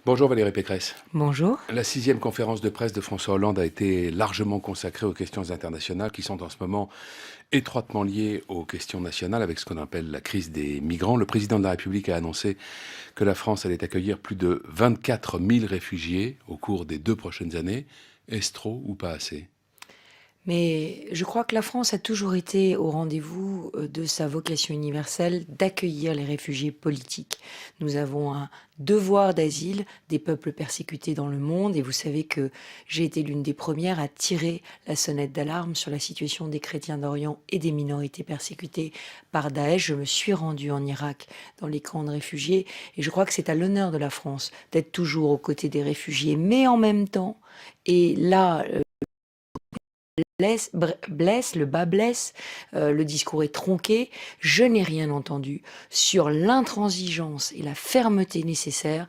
Bonjour Valérie Pécresse. Bonjour. La 6e conférence de presse de François Hollande a été largement consacrée aux questions internationales qui sont en ce moment étroitement liées aux questions nationales avec ce qu'on appelle la crise des migrants. Le président de la République a annoncé que la France allait accueillir plus de 24 000 réfugiés au cours des 2 prochaines années. Est-ce trop ou pas assez? Mais je crois que la France a toujours été au rendez-vous de sa vocation universelle d'accueillir les réfugiés politiques. Nous avons un devoir d'asile des peuples persécutés dans le monde et vous savez que j'ai été l'une des premières à tirer la sonnette d'alarme sur la situation des chrétiens d'Orient et des minorités persécutées par Daesh. Je me suis rendue en Irak dans les camps de réfugiés et je crois que c'est à l'honneur de la France d'être toujours aux côtés des réfugiés, mais en même temps, et là, le bas blesse, le discours est tronqué. Je n'ai rien entendu sur l'intransigeance et la fermeté nécessaires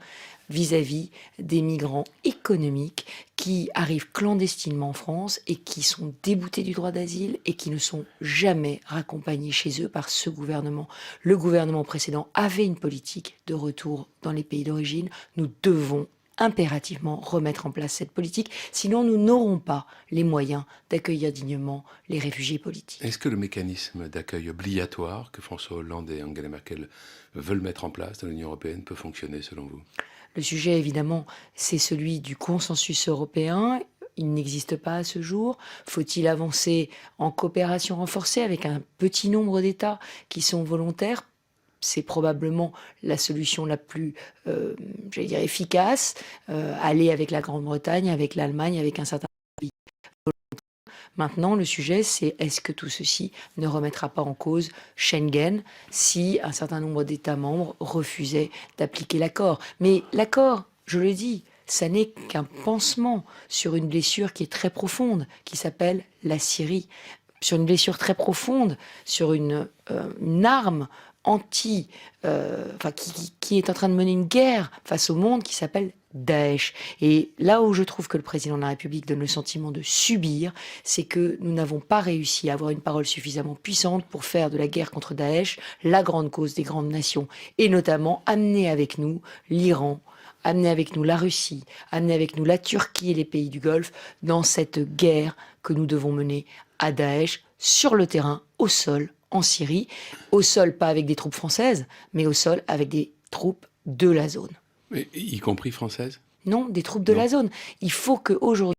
vis-à-vis des migrants économiques qui arrivent clandestinement en France et qui sont déboutés du droit d'asile et qui ne sont jamais raccompagnés chez eux par ce gouvernement. Le gouvernement précédent avait une politique de retour dans les pays d'origine. Nous devons impérativement remettre en place cette politique, sinon nous n'aurons pas les moyens d'accueillir dignement les réfugiés politiques. Est-ce que le mécanisme d'accueil obligatoire que François Hollande et Angela Merkel veulent mettre en place dans l'Union européenne peut fonctionner selon vous? Le sujet, évidemment, c'est celui du consensus européen. Il n'existe pas à ce jour. Faut-il avancer en coopération renforcée avec un petit nombre d'États qui sont volontaires? C'est probablement la solution la plus, j'allais dire, efficace. Aller avec la Grande-Bretagne, avec l'Allemagne, avec un certain pays. Maintenant, le sujet, c'est est-ce que tout ceci ne remettra pas en cause Schengen si un certain nombre d'États membres refusaient d'appliquer l'accord. Mais l'accord, je le dis, ça n'est qu'un pansement sur une blessure qui est très profonde, qui s'appelle la Syrie. Sur une blessure très profonde, sur une arme qui est en train de mener une guerre face au monde qui s'appelle Daesh. Et là où je trouve que le président de la République donne le sentiment de subir, c'est que nous n'avons pas réussi à avoir une parole suffisamment puissante pour faire de la guerre contre Daesh la grande cause des grandes nations, et notamment amener avec nous l'Iran, amener avec nous la Russie, amener avec nous la Turquie et les pays du Golfe dans cette guerre que nous devons mener à Daesh sur le terrain, au sol, en Syrie, au sol pas avec des troupes françaises, mais au sol avec des troupes de la zone. Mais y compris française? Non, des troupes de Non. la zone. Il faut qu'aujourd'hui,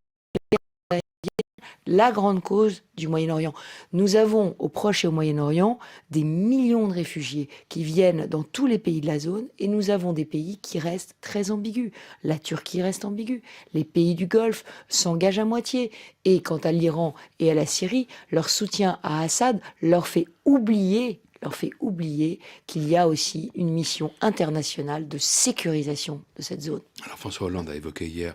la grande cause du Moyen-Orient. Nous avons au Proche et au Moyen-Orient des millions de réfugiés qui viennent dans tous les pays de la zone et nous avons des pays qui restent très ambigus. La Turquie reste ambiguë, les pays du Golfe s'engagent à moitié et quant à l'Iran et à la Syrie, leur soutien à Assad leur fait oublier qu'il y a aussi une mission internationale de sécurisation de cette zone. Alors François Hollande a évoqué hier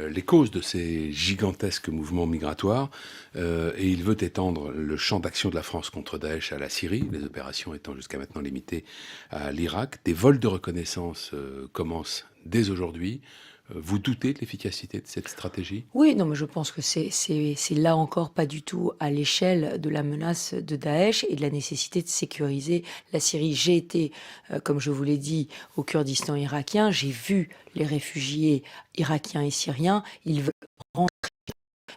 les causes de ces gigantesques mouvements migratoires et il veut étendre le champ d'action de la France contre Daesh à la Syrie, les opérations étant jusqu'à maintenant limitées à l'Irak. Des vols de reconnaissance commencent dès aujourd'hui. Vous doutez de l'efficacité de cette stratégie? Oui, non, mais je pense que c'est là encore pas du tout à l'échelle de la menace de Daesh et de la nécessité de sécuriser la Syrie. J'ai été, comme je vous l'ai dit, au Kurdistan irakien, j'ai vu les réfugiés irakiens et syriens, ils veulent rentrer,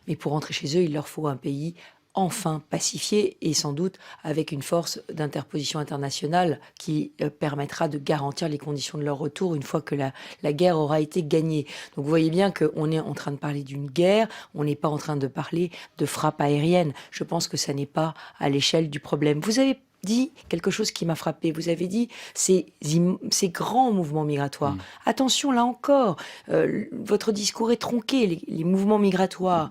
mais pour rentrer chez eux, il leur faut un pays enfin pacifié et sans doute avec une force d'interposition internationale qui permettra de garantir les conditions de leur retour une fois que la guerre aura été gagnée. Donc vous voyez bien qu'on est en train de parler d'une guerre, on n'est pas en train de parler de frappe aérienne. Je pense que ça n'est pas à l'échelle du problème. Vous avez dit quelque chose qui m'a frappé. Vous avez dit ces grands mouvements migratoires. Attention, là encore, votre discours est tronqué. Les mouvements migratoires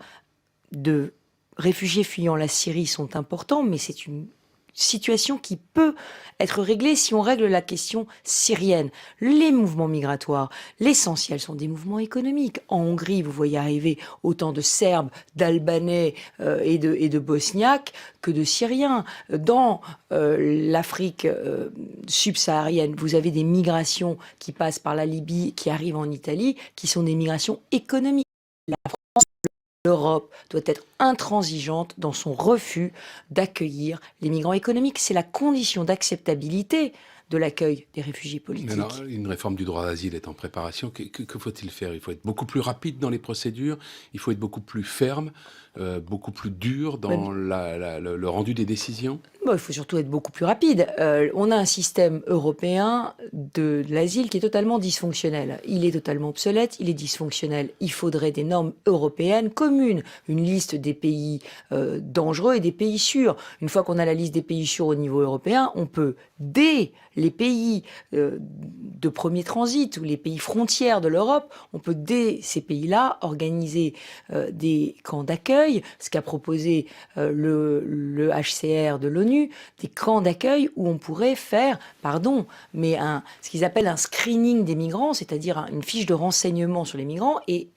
de réfugiés fuyant la Syrie sont importants, mais c'est une situation qui peut être réglée si on règle la question syrienne. Les mouvements migratoires, l'essentiel sont des mouvements économiques. En Hongrie, vous voyez arriver autant de Serbes, d'Albanais et de Bosniaques que de Syriens. Dans l'Afrique subsaharienne, vous avez des migrations qui passent par la Libye, qui arrivent en Italie, qui sont des migrations économiques. L'Europe doit être intransigeante dans son refus d'accueillir les migrants économiques. C'est la condition d'acceptabilité de l'accueil des réfugiés Mais politiques. alors, une réforme du droit d'asile est en préparation. Que faut-il faire? Il faut être beaucoup plus rapide dans les procédures, il faut être beaucoup plus ferme, beaucoup plus dur dans le rendu des décisions. Bon, il faut surtout être beaucoup plus rapide. On a un système européen de l'asile qui est totalement dysfonctionnel. Il est totalement obsolète, il est dysfonctionnel. Il faudrait des normes européennes communes, une liste des pays dangereux et des pays sûrs. Une fois qu'on a la liste des pays sûrs au niveau européen, on peut, dès les pays de premier transit ou les pays frontières de l'Europe, on peut, dès ces pays-là, organiser des camps d'accueil, ce qu'a proposé le HCR de l'ONU, des camps d'accueil où on pourrait faire, mais ce qu'ils appellent un screening des migrants, c'est-à-dire une fiche de renseignement sur les migrants et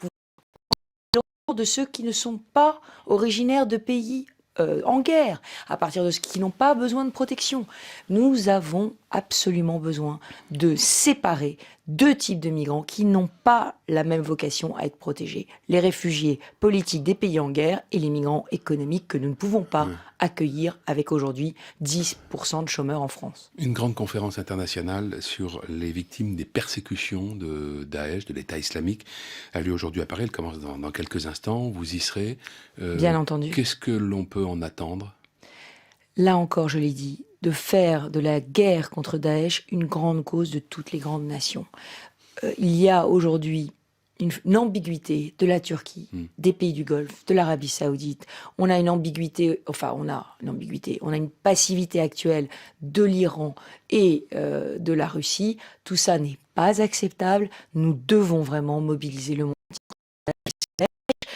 de ceux qui ne sont pas originaires de pays en guerre, à partir de ceux qui n'ont pas besoin de protection. Nous avons absolument besoin de séparer deux types de migrants qui n'ont pas la même vocation à être protégés. Les réfugiés politiques des pays en guerre et les migrants économiques que nous ne pouvons pas accueillir avec aujourd'hui 10% de chômeurs en France. Une grande conférence internationale sur les victimes des persécutions de Daesh, de l'État islamique, a lieu aujourd'hui à Paris. Elle commence dans quelques instants. Vous y serez. Bien entendu. Qu'est-ce que l'on peut en attendre? Là encore, je l'ai dit, de faire de la guerre contre Daesh une grande cause de toutes les grandes nations. Il y a aujourd'hui une ambiguïté de la Turquie, des pays du Golfe, de l'Arabie Saoudite. On a une ambiguïté, on a une passivité actuelle de l'Iran et de la Russie. Tout ça n'est pas acceptable. Nous devons vraiment mobiliser le monde.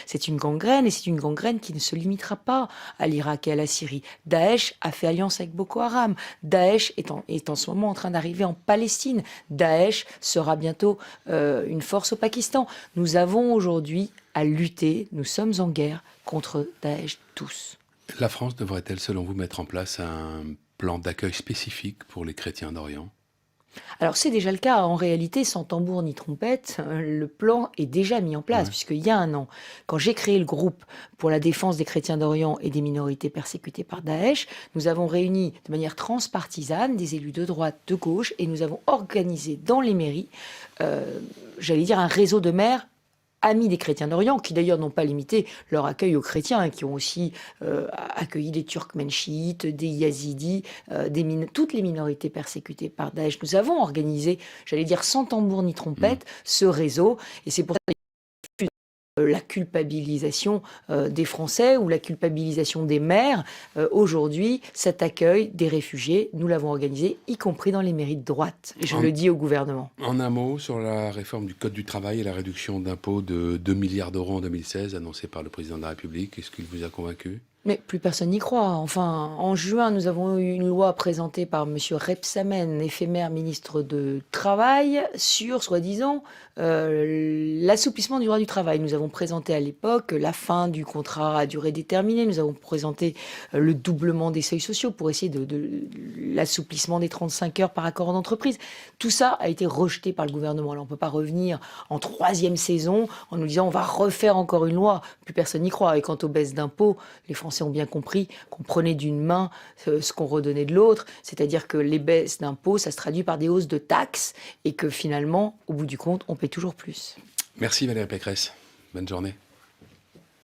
C'est une gangrène, et c'est une gangrène qui ne se limitera pas à l'Irak et à la Syrie. Daesh a fait alliance avec Boko Haram. Daesh est en ce moment en train d'arriver en Palestine. Daesh sera bientôt une force au Pakistan. Nous avons aujourd'hui à lutter, nous sommes en guerre contre Daesh tous. La France devrait-elle, selon vous, mettre en place un plan d'accueil spécifique pour les chrétiens d'Orient? Alors c'est déjà le cas, en réalité, sans tambour ni trompette, le plan est déjà mis en place, puisqu'il y a un an, quand j'ai créé le groupe pour la défense des chrétiens d'Orient et des minorités persécutées par Daesh, nous avons réuni de manière transpartisane des élus de droite, de gauche, et nous avons organisé dans les mairies, un réseau de maires amis des chrétiens d'Orient, qui d'ailleurs n'ont pas limité leur accueil aux chrétiens, qui ont aussi accueilli des Turkmènes chiites, des Yazidis, toutes les minorités persécutées par Daesh. Nous avons organisé, sans tambour ni trompette, ce réseau, et c'est pour ça la culpabilisation des Français ou la culpabilisation des maires. Aujourd'hui, cet accueil des réfugiés, nous l'avons organisé, y compris dans les mairies de droite. Et je le dis au gouvernement. En un mot, sur la réforme du Code du travail et la réduction d'impôts de 2 milliards d'euros en 2016, annoncée par le président de la République, est-ce qu'il vous a convaincu? Mais plus personne n'y croit. Enfin, en juin, nous avons eu une loi présentée par M. Rebsamen, éphémère ministre de Travail, sur, soi-disant, l'assouplissement du droit du travail. Nous avons présenté à l'époque la fin du contrat à durée déterminée. Nous avons présenté le doublement des seuils sociaux pour essayer de l'assouplissement des 35 heures par accord d'entreprise. Tout ça a été rejeté par le gouvernement. Alors, on ne peut pas revenir en troisième saison en nous disant on va refaire encore une loi. Plus personne n'y croit. Et quant aux baisses d'impôts, les Français ont bien compris qu'on prenait d'une main ce qu'on redonnait de l'autre, c'est-à-dire que les baisses d'impôts, ça se traduit par des hausses de taxes et que finalement, au bout du compte, on paie toujours plus. Merci Valérie Pécresse. Bonne journée.